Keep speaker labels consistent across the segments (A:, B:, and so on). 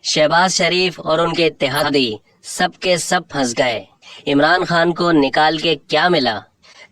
A: शहबाज शरीफ और उनके इत्तेहादी सब के सब फंस गए। इमरान खान को निकाल के क्या मिला?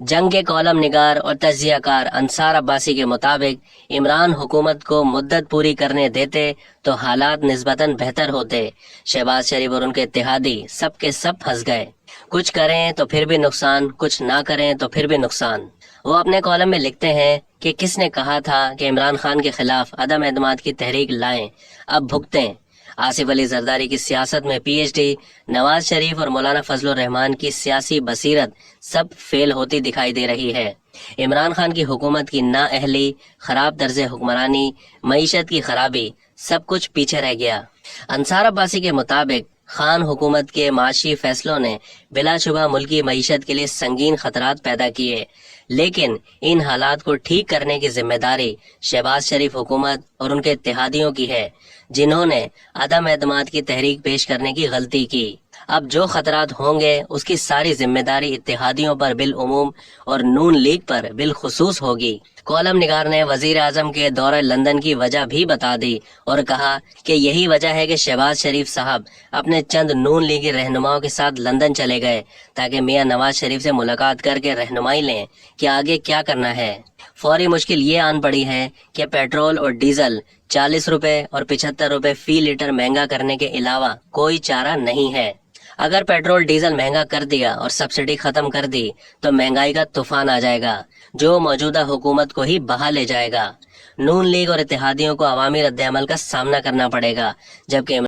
A: जंग के कॉलम निगार और तज्जियाकार अंसार अब्बासी के मुताबिक इमरान हुकूमत को मुद्दत पूरी करने देते तो हालात निस्बतन बेहतर होते। शहबाज शरीफ और उनके इत्तेहादी सब के सब फंस गए। कुछ करें तो फिर भी नुकसान, कुछ ना करें तो फिर भी नुकसान। वो अपने कॉलम में लिखते हैं कि किसने कहा था कि इमरान खान के खिलाफ अदम एतमाद की तहरीक लाएं, अब भुगतें। आसिफ अली जरदारी की सियासत में पीएचडी, नवाज शरीफ और मौलाना फजलुर रहमान की सियासी बसीरत सब फेल होती दिखाई दे रही है। इमरान खान की हुकूमत की नाअहली, खराब तर्ज हुक्मरानी, मईशत की खराबी, सब कुछ पीछे रह गया। अंसार अब्बासी के मुताबिक खान हुकूमत के माशी फैसलों ने बिलाशुबा मुल्की मईशत के लिए संगीन खतरात पैदा किए, लेकिन इन हालात को ठीक करने की जिम्मेदारी शहबाज शरीफ हुकूमत और उनके इत्तेहादियों की है, जिन्होंने अदम एतमाद की तहरीक पेश करने की गलती की। अब जो खतरात होंगे उसकी सारी जिम्मेदारी इत्तेहादियों पर बिल उमूम और नून लीग पर बिल खुसूस होगी। कॉलम निगार ने वजीर आजम के दौरे लंदन की वजह भी बता दी और कहा कि यही वजह है कि शहबाज शरीफ साहब अपने चंद नून लीगी रहनुमाओं के साथ लंदन चले गए ताकि मियां नवाज शरीफ से मुलाकात करके रहनुमाई लें कि आगे क्या करना है। फौरी मुश्किल ये आन पड़ी है कि पेट्रोल और डीजल 40 रुपए और 75 रुपए फी लीटर महंगा करने के अलावा कोई चारा नहीं है। अगर पेट्रोल डीजल महंगा कर दिया और सब्सिडी खत्म कर दी तो महंगाई का तूफान आ जाएगा, जो मौजूदा हुकूमत को ही बहा ले जाएगा। नून लीग और इत्तेहादियों को अवामी रद्द अमल का सामना करना पड़ेगा, जबकि